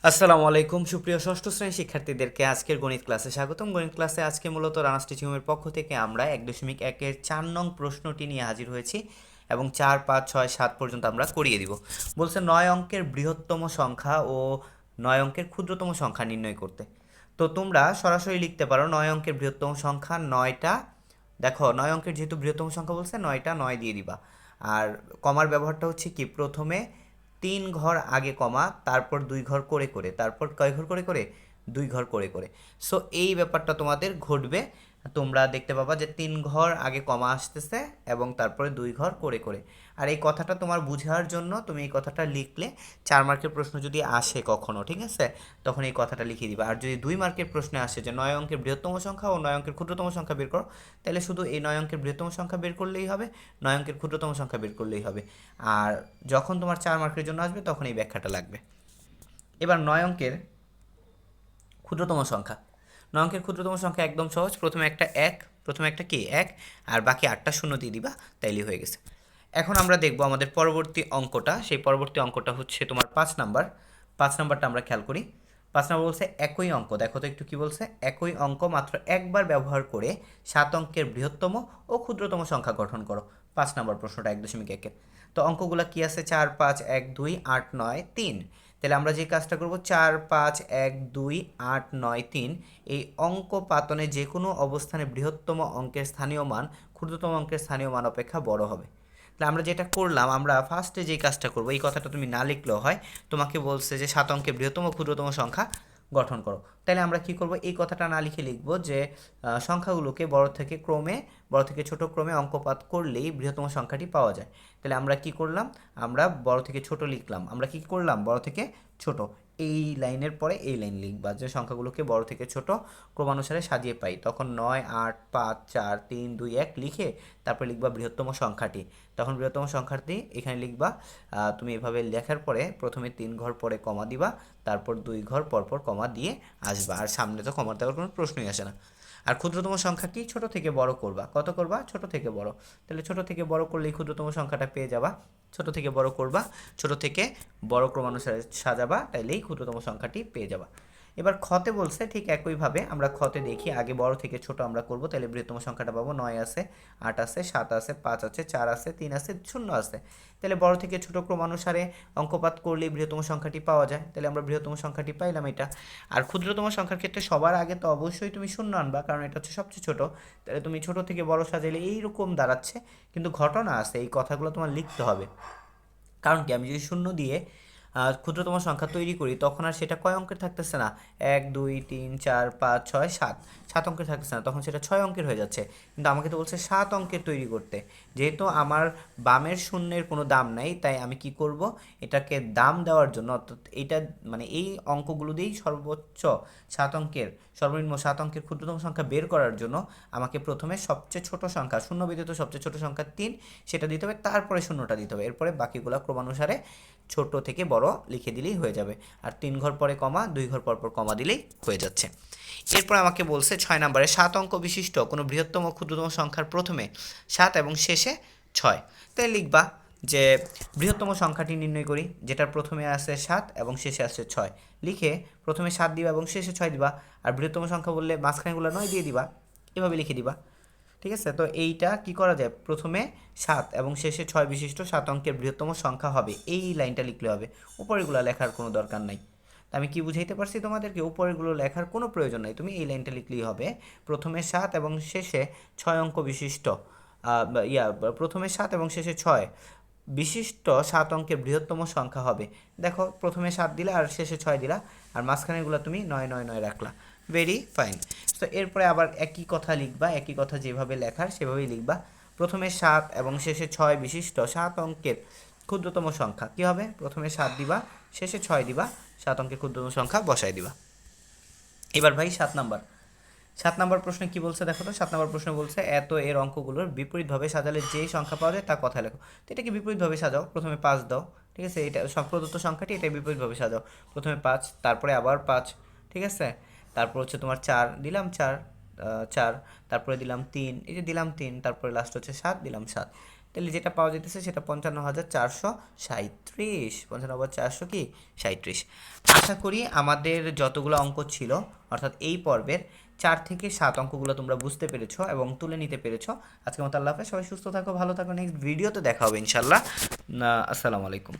আসসালামু আলাইকুম সুপ্রিয় ষষ্ঠ শ্রেণীর শিক্ষার্থীদেরকে আজকের গণিত ক্লাসে স্বাগতম। গণিত ক্লাসে আজকে মূলত রানাস টিচিং হোমের পক্ষ থেকে আমরা 1.1-এর 4 নং প্রশ্নটি নিয়ে হাজির হয়েছি এবং 4, 5, 6, 7 পর্যন্ত আমরা করিয়ে দিব। বলছে 9 অঙ্কের বৃহত্তম সংখ্যা ও 9 অঙ্কের ক্ষুদ্রতম সংখ্যা নির্ণয় করতে। তো তোমরা সরাসরি লিখতে পারো 9 অঙ্কের বৃহত্তম সংখ্যা 9টা। দেখো 9 অঙ্কের যেহেতু বৃহত্তম সংখ্যা বলছে 9টা 9 দিয়ে দিবা। আর কমার ব্যবহারটা হচ্ছে কি, প্রথমে 3 ঘর আগে কমা, তারপর 2 ঘর করে করে, তারপর কয় ঘর করে করে 2 ঘর করে করে। সো এই ব্যাপারটা তোমাদের ঘটবে। তোমরা দেখতে পাবা যে 3 ঘর আগে কমা আসতেছে এবং তারপরে 2 ঘর করে করে। আর এই কথাটা তোমার বুঝার জন্য তুমি এই কথাটা লিখলে 4 মার্কের প্রশ্ন যদি আসে কখনো, ঠিক আছে, তখন এই কথাটা লিখে দিবা। আর যদি 2 মার্কের প্রশ্নে আসে যে 9 অঙ্কের বৃহত্তম সংখ্যা ও 9 অঙ্কের ক্ষুদ্রতম সংখ্যা বের করো, তাহলে শুধু এই 9 অঙ্কের বৃহত্তম সংখ্যা বের করলেই হবে, 9 অঙ্কের ক্ষুদ্রতম সংখ্যা বের করলেই হবে। আর যখন তোমার 4 মার্কের জন্য আসবে তখন এই ব্যাখ্যাটা লাগবে। এবার 9 অঙ্কের ক্ষুদ্রতম সংখ্যা। 9 অঙ্কের ক্ষুদ্রতম সংখ্যা একদম সহজ। প্রথমে একটা এক, প্রথমে একটা কি এক, আর বাকি 8টা শূন্য দিয়ে দিবা, তাইলেই হয়ে গেছে। এখন আমরা দেখব আমাদের পরবর্তী অঙ্কটা। সেই পরবর্তী অঙ্কটা হচ্ছে তোমার 5 নাম্বার। 5 নাম্বারটা আমরা খেয়াল করি। 5 নাম্বার বলছে একই অঙ্ক, দেখো তো একটু কি বলছে, একই অঙ্ক মাত্র একবার ব্যবহার করে 7 অঙ্কের বৃহত্তম ও ক্ষুদ্রতম সংখ্যা গঠন করো। 5 নাম্বার প্রশ্নটা 1.1-এর। তো অঙ্কগুলো কি আছে, 4, 5, 1, 2, 8, 9, 3। তাহলে আমরা যে কাজটা করব, 4, 5, 1, 2, 8, 9, 3, এই অঙ্ক পাতনে যে কোনো অবস্থানে বৃহত্তম অঙ্কের স্থানীয় মান ক্ষুদ্রতম অঙ্কের স্থানীয় মান অপেক্ষা বড় হবে। তাহলে আমরা যেটা করলাম, আমরা ফার্স্টে যেই কাজটা করবো, এই কথাটা তুমি না লিখলেও হয়, তোমাকে বলছে যে 7 অঙ্কের বৃহত্তম ও ক্ষুদ্রতম সংখ্যা গঠন করো। তাহলে আমরা কি করব, এই কথাটা না লিখে লিখবো যে সংখ্যাগুলোকে বড় থেকে ক্রমে, বড় থেকে ছোট ক্রমে অঙ্কপাত করলেই বৃহত্তম সংখ্যাটি পাওয়া যায়। তাহলে আমরা কি করলাম, আমরা বড় থেকে ছোট লিখলাম। আমরা কি করলাম, বড় থেকে ছোট, এই লাইনের পরে এই লাইন লিখবা যে সংখ্যাগুলোকে বড় থেকে ছোট ক্রমানুসারে সাজিয়ে পাই। তখন 9, 8, 5, 4, 3, 2, 1 লিখে তারপর লিখবা বৃহত্তম সংখ্যাটি। তখন বৃহত্তম সংখ্যাটি এখানে লিখবা। তুমি এভাবে লেখার পরে প্রথমে 3 ঘর পরে কমা দিবা, তারপর 2 ঘর পরপর কমা দিয়ে আসবা। আর সামনে তো কমা দেওয়ার কোনো প্রশ্নই আসে না। আর ক্ষুদ্রতম সংখ্যা কি, ছোট থেকে বড় করবা। কত করবা, ছোট থেকে বড়। তাহলে ছোট থেকে বড় করলেই ক্ষুদ্রতম সংখ্যাটা পেয়ে যাবা। ছোট থেকে বড় করবা, ছোট থেকে বড় ক্রমানুসারে সাজাবা, তাইলেই ক্ষুদ্রতম সংখ্যাটি পেয়ে যাবা। এবার খতে বলছে ঠিক একইভাবে আমরা খতে দেখি, আগে বড় থেকে ছোট আমরা করব। তাহলে বৃহত্তম সংখ্যাটা পাবো 9 আছে, 8 আছে, 7 আছে, 5 আছে, 4 আছে, 3 আছে, 0 আছে। তাহলে বড় থেকে ছোট ক্রমানুসারে অঙ্কপাত করলেই বৃহত্তম সংখ্যাটি পাওয়া যায়। তাহলে আমরা বৃহত্তম সংখ্যাটি পাইলাম এটা। আর ক্ষুদ্রতম সংখ্যার ক্ষেত্রে সবার আগে তো অবশ্যই তুমি শূন্য আনবা, কারণ এটা হচ্ছে সবচেয়ে ছোট। তাহলে তুমি ছোট থেকে বড় সাজাইলে এইরকম দাঁড়াচ্ছে, কিন্তু ঘটনা আছে, এই কথাগুলো তোমার লিখতে হবে। কারণ কি, আমি যদি শূন্য দিয়ে ক্ষুদ্রতম সংখ্যা তৈরি করি, তখন আর সেটা কয় অঙ্কের থাকতেছে না, 1, 2, 3, 4, 5, 6, 7, 7 অঙ্কের থাকতেছে না, তখন সেটা 6 অঙ্কের হয়ে যাচ্ছে। কিন্তু আমাকে তো বলছে 7 অঙ্কের তৈরি করতে। যেহেতু আমার বামের শূন্যের কোনো দাম নাই, তাই আমি কি করব, এটাকে দাম দেওয়ার জন্য, অর্থাৎ এইটা মানে এই অঙ্কগুলো দিয়েই সর্বোচ্চ 7 অঙ্কের, সর্বনিম্ন 7 অঙ্কের ক্ষুদ্রতম সংখ্যা বের করার জন্য আমাকে প্রথমে সবচেয়ে ছোট সংখ্যা, শূন্য ব্যতীত সবচেয়ে ছোট সংখ্যা 3, সেটা দিতে হবে, তারপরে শূন্যটা দিতে হবে, এরপরে বাকিগুলো ক্রমানুসারে ছোট থেকে বড় লিখে দিলেই হয়ে যাবে। আর 3 ঘর পরে কমা, 2 ঘর পর পর কমা দিলেই হয়ে যাচ্ছে। এরপর আমাকে বলছে 6 নম্বরে 7 অঙ্ক বিশিষ্ট কোনো বৃহত্তম ও ক্ষুদ্রতম সংখ্যার প্রথমে 7 এবং শেষে 6। তাই লিখবা যে বৃহত্তম সংখ্যাটি নির্ণয় করি, যেটার প্রথমে আছে 7 এবং শেষে আছে 6। লিখে প্রথমে 7 দিবা এবং শেষে 6 দিবা। আর বৃহত্তম সংখ্যা বললে মাঝখানেগুলো 9 দিয়ে দিবা, এভাবে লিখে দিবা। ঠিক আছে, তো এইটা কি করা যায়, প্রথমে 7 এবং শেষে 6 বিশিষ্ট 7 অঙ্কের বৃহত্তম সংখ্যা হবে, এই লাইনটা লিখলে হবে। উপরেগুলো লেখার কোনো দরকার নাই। তা আমি কি বুঝাইতে পারছি তোমাদেরকে, উপরেগুলো লেখার কোনো প্রয়োজন নাই, তুমি এই লাইনটা লিখলেই হবে। প্রথমে 7 এবং শেষে 6 অঙ্ক বিশিষ্ট, প্রথমে 7 এবং শেষে 6 বিশিষ্ট 7 অঙ্কের বৃহত্তম সংখ্যা হবে। দেখো প্রথমে 7 দিলা আর শেষে 6 দিলা, আর মাঝখানেগুলো তুমি 9, 9, 9 রাখলা। Very fine. তো এরপরে আবার একই কথা লিখবা, একই কথা যেভাবে লেখার সেভাবেই লিখবা। প্রথমে 7 এবং শেষে 6 বিশিষ্ট 7 অঙ্কের ক্ষুদ্রতম সংখ্যা কী হবে, প্রথমে 7 দিবা, শেষে 6 দিবা, 7 অঙ্কের ক্ষুদ্রতম সংখ্যা বসায় দিবা। এবার ভাই 7 নাম্বার প্রশ্নে কি বলছে দেখো তো। 7 নাম্বার প্রশ্ন বলছে এত এর অঙ্কগুলোর বিপরীতভাবে সাজালে যেই সংখ্যা পাওয়া যায় তা কথায় লেখো। তো এটাকে বিপরীতভাবে সাজাও, প্রথমে 5 দাও, ঠিক আছে, এটা সব প্রদত্ত সংখ্যাটি, এটা বিপরীতভাবে সাজাও। প্রথমে 5, তারপরে আবার 5, ঠিক আছে, তারপর হচ্ছে তোমার 4 দিলাম, 4, 4, তারপরে দিলাম 3, এই যে দিলাম 3, তারপরে লাস্ট হচ্ছে 7 দিলাম 7। তাহলে যেটা পাওয়া যেতেছে সেটা 55,437, 55,400 কি 37। আশা করি আমাদের যতগুলো অঙ্ক ছিল অর্থাৎ এই পর্বের 4 থেকে 7 অঙ্কগুলো তোমরা বুঝতে পেরেছো এবং তুলে নিতে পেরেছো। আজকের মতো আল্লাহ হাফেজ, সবাই সুস্থ থাকো, ভালো থাকো, নেক্সট ভিডিওতে দেখা হবে ইনশাল্লাহ। আসসালামু আলাইকুম।